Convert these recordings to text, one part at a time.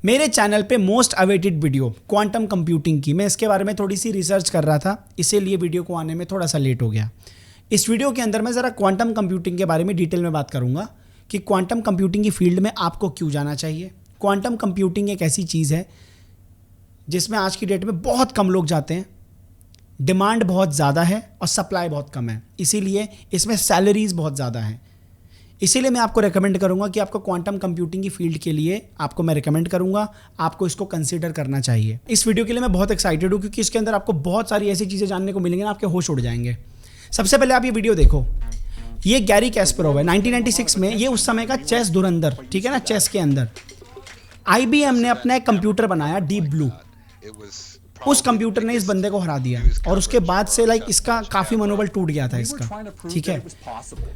मेरे चैनल पे most awaited video quantum computing की, मैं इसके बारे में थोड़ी सी रिसर्च कर रहा था, इसीलिए वीडियो को आने में थोड़ा सा लेट हो गया। इस वीडियो के अंदर मैं ज़रा क्वांटम कंप्यूटिंग के बारे में डिटेल में बात करूंगा कि क्वांटम कंप्यूटिंग की फील्ड में आपको क्यों जाना चाहिए। क्वांटम कंप्यूटिंग एक ऐसी चीज़ है जिसमें आज की डेट में बहुत कम लोग जाते हैं, डिमांड बहुत ज़्यादा है और सप्लाई बहुत कम है, इसीलिए इसमें सैलरीज बहुत ज़्यादा हैं। इसीलिए मैं आपको रेकमेंड करूंगा कि आपको क्वांटम कंप्यूटिंग की फील्ड के लिए आपको मैं रेकमेंड करूंगा, आपको इसको कंसीडर करना चाहिए। इस वीडियो के लिए मैं बहुत एक्साइटेड हूं क्योंकि इसके अंदर आपको बहुत सारी ऐसी चीज़ें जानने को मिलेंगी ना, आपके होश उड़ जाएंगे। सबसे पहले आप ये वीडियो देखो, ये गैरी कैस्परोव है, 1996 में, ये उस समय का चेस धुरंधर, ठीक है ना। चेस के अंदर IBM ने अपना एक कंप्यूटर बनाया, डीप ब्लू। उस कंप्यूटर ने इस बंदे को हरा दिया और उसके बाद से इसका काफ़ी मनोबल टूट गया था इसका, ठीक है।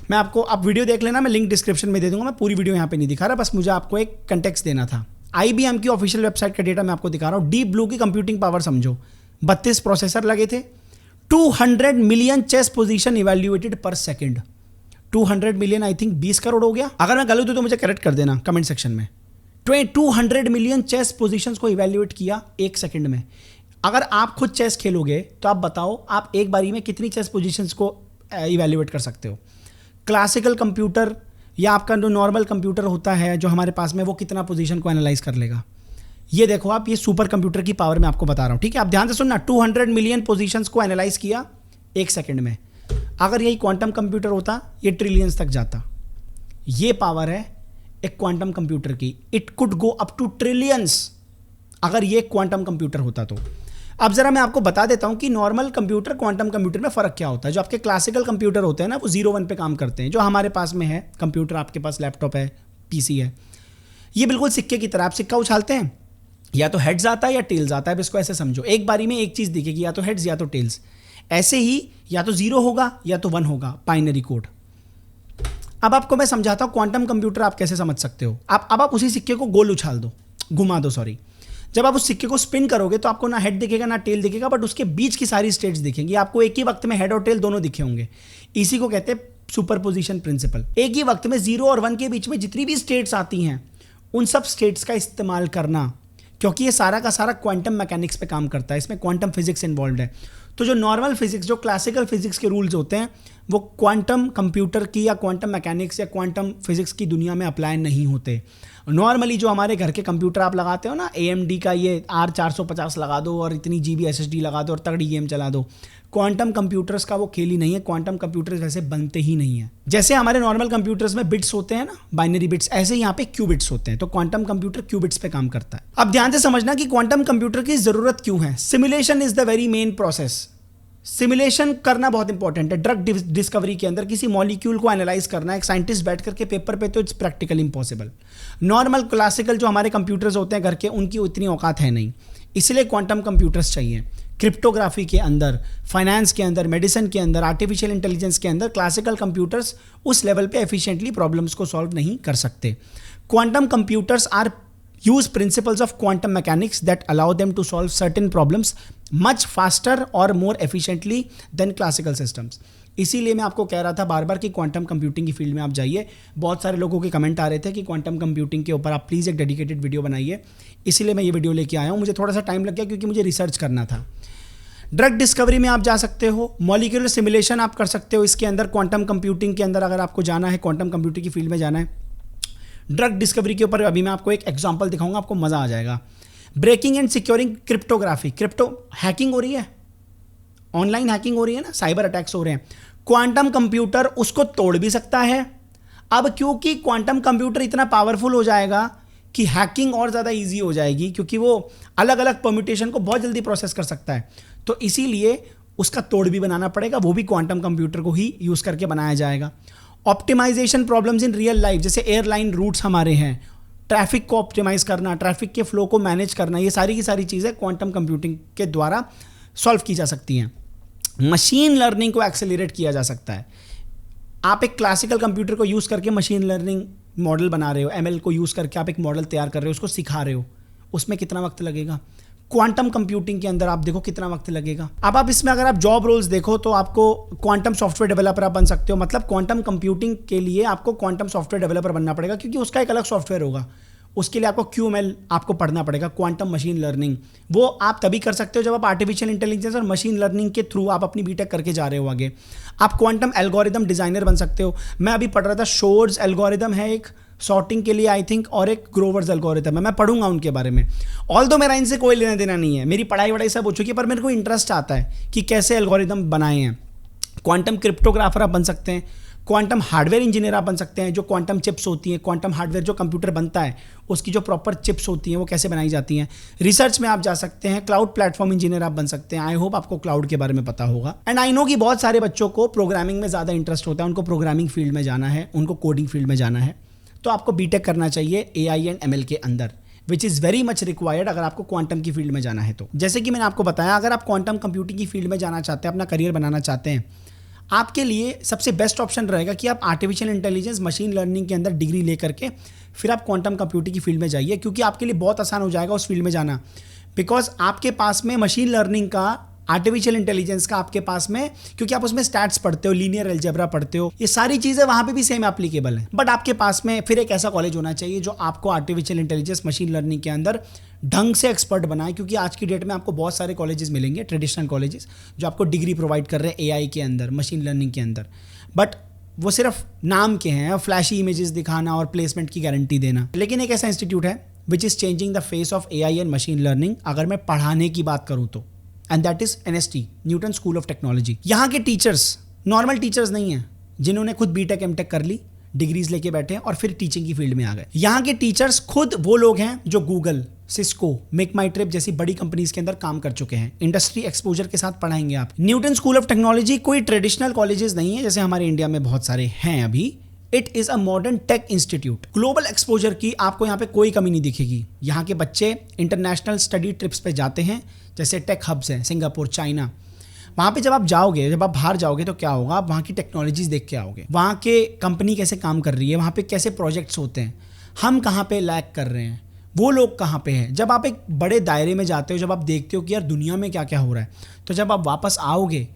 मैं आपको, आप वीडियो देख लेना, मैं लिंक डिस्क्रिप्शन में दे दूंगा, मैं पूरी वीडियो यहाँ पे नहीं दिखा रहा, बस मुझे आपको एक कंटेक्स्ट देना था। IBM की ऑफिशियल वेबसाइट का डेटा मैं आपको दिखा रहा हूँ। डीप ब्लू की कंप्यूटिंग पावर समझो, 32 प्रोसेसर लगे थे, 200 मिलियन चेस पोजीशन इवेल्युएटेड पर second. 200 million I think 20 crore हो गया, अगर मैं गलत हूं तो मुझे करेक्ट कर देना कमेंट सेक्शन में। 200 मिलियन चेस पोजीशंस को इवेल्युएट किया एक सेकंड में। अगर आप खुद चेस खेलोगे तो आप बताओ, आप एक बारी में कितनी चेस पोजीशंस को इवेल्युएट कर सकते हो। क्लासिकल कंप्यूटर या आपका जो नॉर्मल कंप्यूटर होता है जो हमारे पास में, वो कितना पोजीशन को एनालाइज कर लेगा। ये देखो आप, ये सुपर कंप्यूटर की पावर मैं आपको बता रहा हूँ, ठीक है। आप ध्यान से सुनना, 200 मिलियन पोजीशंस को एनालाइज किया एक सेकंड में। अगर यही क्वांटम कंप्यूटर होता, ये ट्रिलियंस तक जाता। ये पावर है एक क्वांटम कंप्यूटर की, it could go up to trillions अगर ये क्वांटम कंप्यूटर होता तो। अब जरा मैं आपको बता देता हूं कि नॉर्मल कंप्यूटर क्वांटम कंप्यूटर में फर्क क्या होता है। जो आपके क्लासिकल कंप्यूटर होते हैं ना, वो 0-1 पे काम करते हैं। जो हमारे पास में है कंप्यूटर, आपके पास लैपटॉप है, PC है, ये बिल्कुल सिक्के की तरह। आप सिक्का उछालते हैं, या तो हेड्स आता है या टेल्स आता है। अब इसको ऐसे समझो, एक बारी में एक चीज दिखेगी, या तो हेड्स या तो टेल्स। ऐसे ही या तो 0 होगा या तो 1 होगा, बाइनरी कोड। अब आपको मैं समझाता हूं क्वांटम कंप्यूटर आप कैसे समझ सकते हो। अब आप उसी सिक्के को गोल उछाल दो, घुमा दो, सॉरी। जब आप उस सिक्के को स्पिन करोगे तो आपको ना हेड दिखेगा ना टेल दिखेगा, बट उसके बीच की सारी स्टेट्स दिखेंगी। आपको एक ही वक्त में हेड और टेल दोनों दिखे होंगे। इसी को कहते हैं सुपरपोजिशन प्रिंसिपल। एक ही वक्त में 0 और 1 के बीच में जितनी भी स्टेट्स आती हैं, उन सब स्टेट्स का इस्तेमाल करना, क्योंकि ये सारा का सारा क्वांटम मैकेनिक्स पे काम करता है, इसमें क्वांटम फिजिक्स इन्वॉल्व है। तो जो नॉर्मल फिजिक्स, जो क्लासिकल फिजिक्स के रूल्स होते हैं, वो क्वांटम कंप्यूटर की या क्वांटम मैकेनिक्स या क्वांटम फिजिक्स की दुनिया में अप्लाई नहीं होते। नॉर्मली जो हमारे घर के कंप्यूटर आप लगाते हो ना, AMD का ये R450 लगा दो और इतनी GB SSD लगा दो और तगड़ी गेम चला दो, क्वांटम कंप्यूटर्स का वो खेल ही नहीं है। क्वांटम कंप्यूटर्स वैसे बनते ही नहीं है। जैसे हमारे नॉर्मल कंप्यूटर्स में बिट्स होते हैं ना, बाइनरी बिट्स, ऐसे यहाँ पे क्यूबिट्स होते हैं। तो क्वांटम कंप्यूटर क्यूबिट्स पे काम करता है। अब ध्यान से समझना कि क्वांटम कंप्यूटर की जरूरत क्यों है। Simulation is the very main process. Simulation करना बहुत इंपॉर्टेंट है। ड्रग डिस्कवरी के अंदर किसी मॉलिक्यूल को एनालाइज करना, एक साइंटिस्ट बैठ करके पेपर पे, तो it's practically impossible. Normal classical जो हमारे कंप्यूटर्स होते हैं घर के, उनकी उतनी औकात है नहीं, इसलिए क्वांटम कंप्यूटर्स चाहिए। क्रिप्टोग्राफी के अंदर, फाइनेंस के अंदर, मेडिसिन के अंदर, आर्टिफिशियल इंटेलिजेंस के अंदर क्लासिकल कंप्यूटर्स उस लेवल पे एफिशिएंटली प्रॉब्लम्स को सॉल्व नहीं कर सकते। Quantum computers are use principles of quantum mechanics that allow them to solve certain problems much faster or more efficiently than classical systems। इसीलिए मैं आपको कह रहा था बार बार कि क्वांटम कंप्यूटिंग की फील्ड में आप जाइए। बहुत सारे लोगों के कमेंट आ रहे थे कि क्वांटम कंप्यूटिंग के ऊपर आप प्लीज़ एक डेडिकेटेड वीडियो बनाइए, इसीलिए मैं ये वीडियो लेके आया हूँ। मुझे थोड़ा सा टाइम लग गया क्योंकि मुझे रिसर्च करना था। ड्रग डिस्कवरी में आप जा सकते हो, मॉलिक्यूलर सिमुलेशन आप कर सकते हो इसके अंदर। क्वांटम कंप्यूटिंग के अंदर अगर आपको जाना है, क्वांटम कंप्यूटिंग की फील्ड में जाना है। ड्रग डिस्कवरी के ऊपर अभी मैं आपको एक एग्जांपल दिखाऊंगा, आपको मजा आ जाएगा। Breaking and securing cryptography, crypto hacking हो रही है, ऑनलाइन हैकिंग हो रही है ना, साइबर अटैक्स हो रहे हैं। क्वांटम कंप्यूटर उसको तोड़ भी सकता है। अब क्योंकि क्वांटम कंप्यूटर इतना पावरफुल हो जाएगा कि हैकिंग और ज़्यादा ईजी हो जाएगी, क्योंकि वो अलग अलग परम्यूटेशन को बहुत जल्दी प्रोसेस कर सकता है। तो इसीलिए उसका तोड़ भी बनाना पड़ेगा, वो भी क्वांटम कंप्यूटर को ही यूज़ करके बनाया जाएगा। Optimisation problems in real life, जैसे एयरलाइन रूट्स हमारे हैं, ट्रैफिक को ऑप्टिमाइज करना, ट्रैफिक के फ्लो को मैनेज करना, ये सारी की सारी चीज़ें क्वांटम कंप्यूटिंग के द्वारा सॉल्व की जा सकती हैं। मशीन लर्निंग को एक्सेलरेट किया जा सकता है। आप एक क्लासिकल कंप्यूटर को यूज़ करके मशीन लर्निंग मॉडल बना रहे हो, ML को यूज़ करके आप एक मॉडल तैयार कर रहे हो, उसको सिखा रहे हो, उसमें कितना वक्त लगेगा। क्वांटम कंप्यूटिंग के अंदर आप देखो कितना वक्त लगेगा। अब आप इसमें अगर आप जॉब रोल्स देखो तो आपको क्वांटम सॉफ्टवेयर डेवलपर आप बन सकते हो। मतलब क्वांटम कंप्यूटिंग के लिए आपको क्वांटम सॉफ्टवेयर डेवलपर बनना पड़ेगा, क्योंकि उसका एक अलग सॉफ्टवेयर होगा, उसके लिए आपको QML आपको पढ़ना पड़ेगा, क्वांटम मशीन लर्निंग। वो आप तभी कर सकते हो जब आप आर्टिफिशियल इंटेलिजेंस और मशीन लर्निंग के थ्रू आप अपनी बीटेक करके जा रहे हो आगे। आप क्वांटम एल्गोरिदम डिजाइनर बन सकते हो। मैं अभी पढ़ रहा था, शोर्स एल्गोरिदम है एक सॉर्टिंग के लिए आई थिंक, और एक ग्रोवर्स एल्गोरिदम है, मैं पढ़ूंगा उनके बारे में। ऑल्दो मेरा इनसे कोई लेना देना नहीं है, मेरी पढ़ाई वढ़ाई सब हो चुकी है, पर मेरे को इंटरेस्ट आता है कि कैसे एल्गोरिदम बनाए हैं। क्वांटम क्रिप्टोग्राफर आप बन सकते हैं, क्वांटम हार्डवेयर इंजीनियर आप बन सकते हैं। जो क्वांटम चिप्स होती हैं, क्वांटम हार्डवेयर जो कंप्यूटर बनता है उसकी जो प्रॉपर चिप्स होती हैं वो कैसे बनाई जाती हैं, रिसर्च में आप जा सकते हैं। क्लाउड प्लेटफॉर्म इंजीनियर आप बन सकते हैं। आई होप आपको क्लाउड के बारे में पता होगा। एंड आई नो कि बहुत सारे बच्चों को प्रोग्रामिंग में ज़्यादा इंटरेस्ट होता है, उनको प्रोग्रामिंग फील्ड में जाना है, उनको कोडिंग फील्ड में जाना है, तो आपको बीटेक करना चाहिए AI एंड ML के अंदर, which is very much required अगर आपको क्वांटम की फील्ड में जाना है तो। जैसे कि मैंने आपको बताया, अगर आप क्वांटम कंप्यूटिंग की फील्ड में जाना चाहते हैं, अपना करियर बनाना चाहते हैं, आपके लिए सबसे बेस्ट ऑप्शन रहेगा कि आप आर्टिफिशियल इंटेलिजेंस मशीन लर्निंग के अंदर डिग्री लेकर के फिर आप क्वांटम कंप्यूटिंग की फील्ड में जाइए, क्योंकि आपके लिए बहुत आसान हो जाएगा उस फील्ड में जाना। बिकॉज आपके पास में मशीन लर्निंग का, आर्टिफिशियल इंटेलिजेंस का आपके पास में, क्योंकि आप उसमें स्टैट्स पढ़ते हो, लीनियर अलजेब्रा पढ़ते हो, ये सारी चीज़ें वहाँ पे भी सेम एप्लीकेबल है। बट आपके पास में फिर एक ऐसा कॉलेज होना चाहिए जो आपको आर्टिफिशियल इंटेलिजेंस मशीन लर्निंग के अंदर ढंग से एक्सपर्ट बनाए, क्योंकि आज की डेट में आपको बहुत सारे कॉलेजेस मिलेंगे, ट्रेडिशनल कॉलेजेस, जो आपको डिग्री प्रोवाइड कर रहे हैं AI के अंदर, मशीन लर्निंग के अंदर, बट वो सिर्फ नाम के हैं, फ्लैशी इमेजेस दिखाना और प्लेसमेंट की गारंटी देना। लेकिन एक ऐसा इंस्टीट्यूट है which is changing the face of AI and machine learning, अगर मैं पढ़ाने की बात करूँ तो, and that is NST, Newton school of technology. यहाँ के टीचर्स नॉर्मल टीचर्स नहीं हैं जिन्होंने खुद BTech MTech कर ली, डिग्रीज लेके बैठे हैं और फिर टीचिंग की फील्ड में आ गए। यहाँ के टीचर्स खुद वो लोग हैं जो गूगल, सिस्को, मेक माई ट्रिप जैसी बड़ी कंपनीज के अंदर काम कर चुके हैं। इंडस्ट्री एक्सपोजर के साथ पढ़ाएंगे आप। न्यूटन स्कूल ऑफ टेक्नोलॉजी कोई ट्रेडिशनल कॉलेजेस नहीं है जैसे हमारे इंडिया में बहुत सारे हैं अभी। It is a modern tech institute. Global exposure की आपको यहाँ पे कोई कमी नहीं दिखेगी। यहाँ के बच्चे इंटरनेशनल स्टडी ट्रिप्स पे जाते हैं, जैसे टेक हब्स हैं, सिंगापुर, चाइना। वहाँ पे जब आप जाओगे, जब आप बाहर जाओगे तो क्या होगा, आप वहाँ की टेक्नोलॉजीज देख के आओगे, वहाँ के कंपनी कैसे काम कर रही है, वहाँ पे कैसे प्रोजेक्ट्स होते हैं, हम कहाँ पे लैग कर रहे हैं, वो लोग कहाँ पे हैं। जब आप एक बड़े दायरे में जाते हो, जब आप देखते हो कि यार दुनिया में क्या क्या हो रहा है, तो जब आप वापस आओगे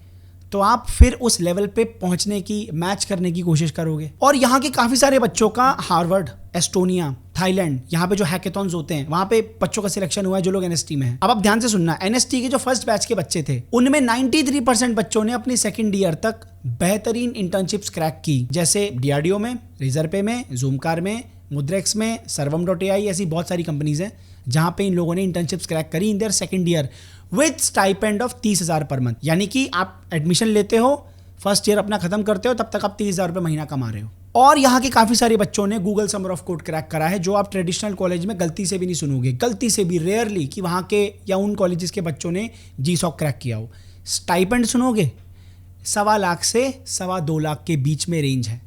तो आप फिर उस लेवल पे पहुंचने की, मैच करने की कोशिश करोगे। और यहाँ के काफ़ी सारे बच्चों का हार्वर्ड, एस्टोनिया, थाईलैंड, यहाँ पे जो हैकेथॉन्स होते हैं वहाँ पे बच्चों का सिलेक्शन हुआ है जो लोग NST में हैं। अब आप ध्यान से सुनना, NST के जो फर्स्ट बैच के बच्चे थे उनमें 93% बच्चों ने अपनी सेकेंड ईयर तक बेहतरीन इंटर्नशिप्स क्रैक की, जैसे DRDO में, रेजरपे में, ज़ूमकार में, मुद्रेक्स में, सर्वम.ai, ऐसी बहुत सारी कंपनीज हैं जहाँ पे इन लोगों ने इंटर्नशिप्स क्रैक करी in their second year with stipend of 30,000 per month. यानी कि आप एडमिशन लेते हो, फर्स्ट ईयर अपना खत्म करते हो, तब तक आप 30,000 रुपये महीना कमा रहे हो। और यहाँ के काफ़ी सारे बच्चों ने Google summer of code crack करा है, जो आप ट्रेडिशनल कॉलेज में गलती से भी नहीं सुनोगे, गलती से भी, रेयरली, कि वहाँ के या उन कॉलेजेस के बच्चों ने GSOC क्रैक किया हो। स्टाइपेंड सुनोगे 1.25 लाख से 2.25 लाख के बीच में रेंज है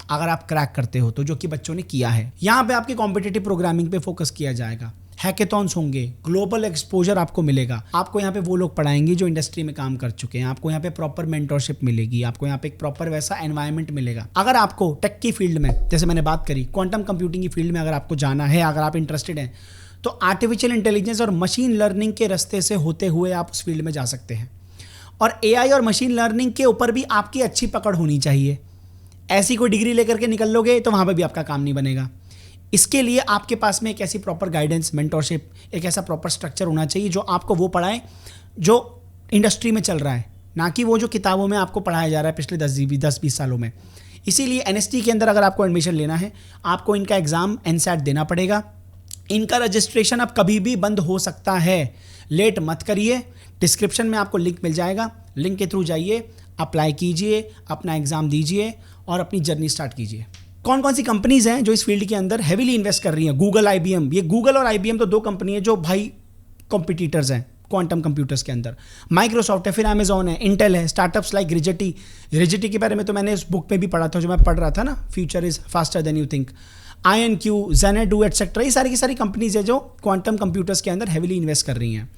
अगर आप क्रैक करते हो तो, जो कि बच्चों ने किया है। यहाँ पे आपके कॉम्पिटिटिव प्रोग्रामिंग पे फोकस किया जाएगा, हैकेथॉन्स होंगे, ग्लोबल एक्सपोजर आपको मिलेगा। आपको यहाँ पे वो लोग पढ़ाएंगे जो इंडस्ट्री में काम कर चुके हैं, आपको यहाँ पे प्रॉपर मेंटरशिप मिलेगी, आपको यहाँ पे एक प्रॉपर वैसा एनवायरनमेंट मिलेगा। अगर आपको टेक की फील्ड में, जैसे मैंने बात करी, क्वांटम कंप्यूटिंग की फील्ड में अगर आपको जाना है, अगर आप इंटरेस्टेड हैं, तो आर्टिफिशियल इंटेलिजेंस और मशीन लर्निंग के रास्ते से होते हुए आप उस फील्ड में जा सकते हैं। और AI और मशीन लर्निंग के ऊपर भी आपकी अच्छी पकड़ होनी चाहिए। ऐसी कोई डिग्री लेकर के निकल लोगे तो वहाँ पर भी आपका काम नहीं बनेगा। इसके लिए आपके पास में एक ऐसी प्रॉपर गाइडेंस, मेंटरशिप, एक ऐसा प्रॉपर स्ट्रक्चर होना चाहिए जो आपको वो पढ़ाए जो इंडस्ट्री में चल रहा है, ना कि वो जो किताबों में आपको पढ़ाया जा रहा है पिछले 10-20 सालों में। इसीलिए NST के अंदर अगर आपको एडमिशन लेना है, आपको इनका एग्ज़ाम NSAT देना पड़ेगा। इनका रजिस्ट्रेशन अब कभी भी बंद हो सकता है, लेट मत करिए। डिस्क्रिप्शन में आपको लिंक मिल जाएगा, लिंक के थ्रू जाइए, अप्लाई कीजिए, अपना एग्ज़ाम दीजिए और अपनी जर्नी स्टार्ट कीजिए। कौन कौन सी कंपनीज हैं जो इस फील्ड के अंदर हेवीली इन्वेस्ट कर रही हैं? Google, IBM। ये गूगल और IBM तो दो कंपनी है जो भाई कॉम्पिटिटर्स हैं क्वांटम कंप्यूटर्स के अंदर। माइक्रोसॉफ्ट है, फिर अमेजॉन है, इंटेल है, स्टार्टअप्स लाइक रिजिटी के बारे में तो मैंने इस बुक में भी पढ़ा था, जो मैं पढ़ रहा था ना, future is faster than you think, IonQ, Xanadu etcetera. ये सारी की सारी कंपनीज है जो क्वांटम कंप्यूटर्स के अंदर हेवीली इन्वेस्ट कर रही हैं।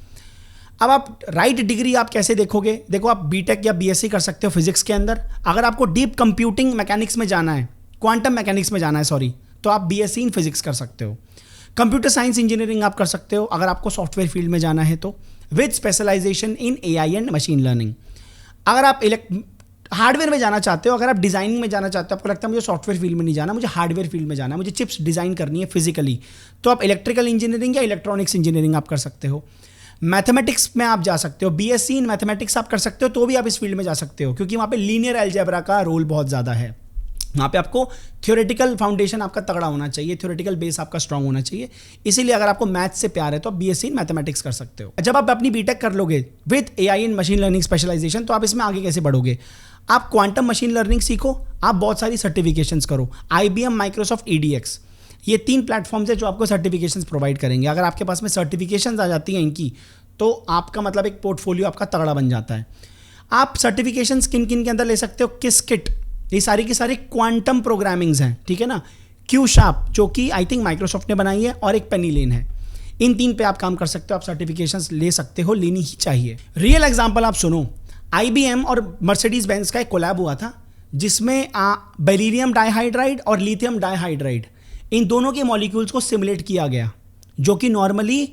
अब आप राइट डिग्री आप कैसे देखोगे? देखो, आप BTech या BSc कर सकते हो फिजिक्स के अंदर। अगर आपको डीप कंप्यूटिंग मैकेनिक्स में जाना है, क्वांटम मैकेनिक्स में जाना है, सॉरी, तो आप BSc इन फिजिक्स कर सकते हो। कंप्यूटर साइंस इंजीनियरिंग आप कर सकते हो अगर आपको सॉफ्टवेयर फील्ड में जाना है तो, with specialisation in AI and machine learning. अगर आप हार्डवेयर में जाना चाहते हो, अगर आप डिजाइनिंग में जाना चाहते हो, आपको लगता है मुझे सॉफ्टवेयर फील्ड में नहीं जाना, मुझे हार्डवेयर फील्ड में जाना, मुझे चिप्स डिजाइन करनी है फिजिकली, तो आप इलेक्ट्रिकल इंजीनियरिंग या इलेक्ट्रॉनिक्स इंजीनियरिंग आप कर सकते हो। मैथमेटिक्स में आप जा सकते हो, बीएससी इन मैथमेटिक्स आप कर सकते हो, तो भी आप इस फील्ड में जा सकते हो, क्योंकि वहाँ पे लीनियर अलजेब्रा का रोल बहुत ज़्यादा है। वहाँ पे आपको थ्योरेटिकल फाउंडेशन आपका तगड़ा होना चाहिए, थ्योरेटिकल बेस आपका स्ट्रांग होना चाहिए। इसीलिए अगर आपको मैथ से प्यार है तो आप बीएससी इन मैथमेटिक्स कर सकते हो। जब आप अपनी बीटेक कर लोगे with AI in machine learning specialisation, तो आप इसमें आगे कैसे बढ़ोगे? आप क्वांटम मशीन लर्निंग सीखो, आप बहुत सारी सर्टिफिकेशंस करो, IBM, माइक्रोसॉफ्ट, EDX, ये 3 प्लेटफॉर्म्स है जो आपको सर्टिफिकेशंस प्रोवाइड करेंगे। अगर आपके पास में सर्टिफिकेशंस आ जाती हैं इनकी, तो आपका मतलब एक पोर्टफोलियो आपका तगड़ा बन जाता है। आप सर्टिफिकेशंस किन किन के अंदर ले सकते हो? किसकिट, ये सारी की सारी क्वांटम प्रोग्रामिंग्स हैं, ठीक है ना। क्यू शार्प जो कि आई थिंक माइक्रोसॉफ्ट ने बनाई है, और एक पेनीलेन है। इन 3 पे आप काम कर सकते हो, आप सर्टिफिकेशंस ले सकते हो, लेनी ही चाहिए। रियल एग्जांपल आप सुनो, IBM और मर्सिडीज बेंज का एक कोलैब हुआ था, जिसमें बेरिलियम डाइहाइड्राइड और लिथियम डाइहाइड्राइड, इन दोनों के मॉलिक्यूल्स को सिमुलेट किया गया, जो कि नॉर्मली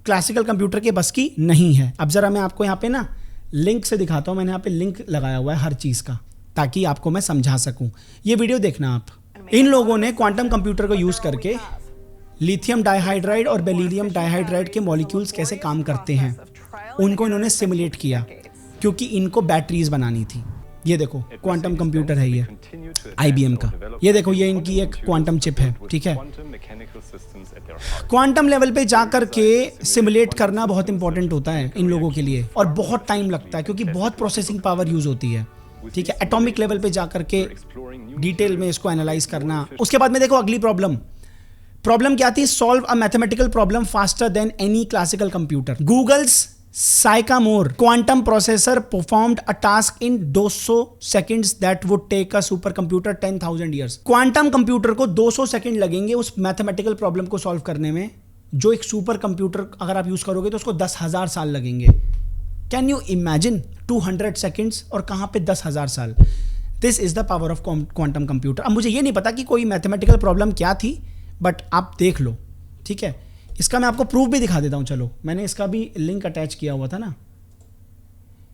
क्लासिकल कंप्यूटर के बस की नहीं है। अब जरा मैं आपको यहाँ पे ना लिंक से दिखाता हूँ, मैंने यहाँ पे लिंक लगाया हुआ है हर चीज़ का, ताकि आपको मैं समझा सकूं। ये वीडियो देखना आप। इन लोगों ने क्वांटम कंप्यूटर को यूज करके लिथियम डाइहाइड्राइड और बेरिलियम डाइहाइड्राइड के मॉलिक्यूल्स कैसे काम करते हैं, उनको इन्होंने सिमुलेट किया, क्योंकि इनको बैटरीज बनानी थी। ये देखो क्वांटम कंप्यूटर है ये IBM का, ये देखो ये इनकी एक क्वांटम चिप है, ठीक है। क्वांटम लेवल पे जाकर के सिमुलेट करना बहुत इंपॉर्टेंट होता है इन लोगों के लिए, और बहुत टाइम लगता है, क्योंकि बहुत प्रोसेसिंग पावर यूज होती है, ठीक है। एटॉमिक लेवल पे जाकर के डिटेल में इसको एनालाइज करना। उसके बाद में देखो अगली प्रॉब्लम क्या थी? Solve a mathematical problem faster than any classical computer. Google's Sycamore quantum processor performed a task in 200 seconds that would take a super computer 10,000 years. Quantum computer को 200 सेकंड लगेंगे उस मैथमेटिकल प्रॉब्लम को solve करने में, जो एक super computer अगर आप यूज करोगे तो उसको 10,000 साल लगेंगे। कैन यू इमेजिन 200 सेकेंड्स और कहाँ पे 10,000 साल? This is the power of quantum computer. अब मुझे ये नहीं पता कि कोई मैथमेटिकल प्रॉब्लम क्या थी, बट आप देख लो, ठीक है। इसका मैं आपको प्रूफ भी दिखा देता हूँ, चलो मैंने इसका भी लिंक अटैच किया हुआ था ना,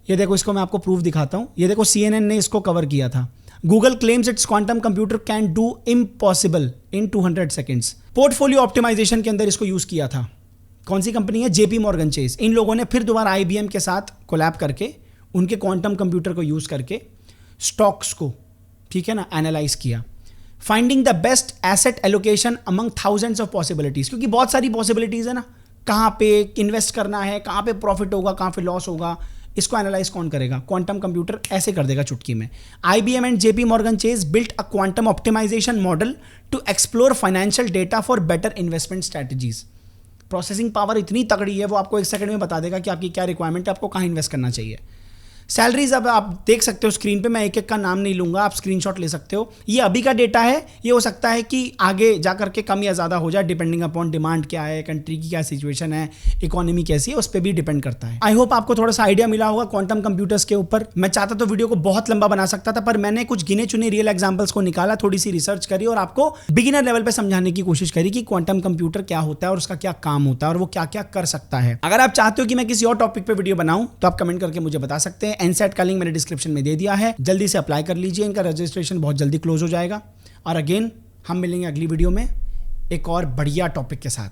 ये देखो, इसको मैं आपको प्रूफ दिखाता हूँ। ये देखो CNN ने इसको कवर किया था। Google claims its quantum computer can do impossible in 200 seconds. Portfolio optimisation के अंदर इसको यूज किया था। कौन सी कंपनी है? JP Morgan Chase। इन लोगों ने फिर दोबारा IBM के साथ कोलैब करके उनके क्वांटम कंप्यूटर को यूज करके स्टॉक्स को, ठीक है ना, एनालाइज किया। Finding the best asset allocation among thousands of possibilities, क्योंकि बहुत सारी पॉसिबिलिटीज है ना, कहाँ पे इन्वेस्ट करना है, कहाँ पे प्रॉफिट होगा, कहाँ पे लॉस होगा, इसको एनालाइज कौन करेगा? क्वांटम कंप्यूटर ऐसे कर देगा चुटकी में। IBM and JP Morgan Chase built a quantum optimization model to explore financial data for better investment strategies। Processing power इतनी तगड़ी है, वो आपको 1 सेकंड में बता देगा कि आपकी क्या रिक्वायरमेंट है, आपको कहाँ इन्वेस्ट करना चाहिए। सैलरीज अब आप देख सकते हो स्क्रीन पे, मैं एक एक का नाम नहीं लूंगा, आप स्क्रीनशॉट ले सकते हो। ये अभी का डेटा है, ये हो सकता है कि आगे जा करके कम या ज़्यादा हो जाए, डिपेंडिंग अपॉन डिमांड क्या है, कंट्री की क्या सिचुएशन है, इकोनॉमी कैसी है, उस पर भी डिपेंड करता है। आई होप आपको थोड़ा सा आइडिया मिला होगा क्वांटम कंप्यूटर्स के ऊपर। मैं चाहता तो वीडियो को बहुत लंबा बना सकता था, पर मैंने कुछ गिने चुने रियल एग्जाम्पल्स को निकाला, थोड़ी सी रिसर्च करी और आपको बिगिनर लेवल पर समझाने की कोशिश करी कि क्वांटम कंप्यूटर क्या होता है और उसका क्या काम होता है और वो क्या क्या कर सकता है। अगर आप चाहते हो कि मैं किसी और टॉपिक पे वीडियो बनाऊं तो आप कमेंट करके मुझे बता सकते हैं। एनसेट का लिंक मैंने डिस्क्रिप्शन में दे दिया है, जल्दी से अप्लाई कर लीजिए, इनका रजिस्ट्रेशन बहुत जल्दी क्लोज हो जाएगा। और अगेन हम मिलेंगे अगली वीडियो में एक और बढ़िया टॉपिक के साथ।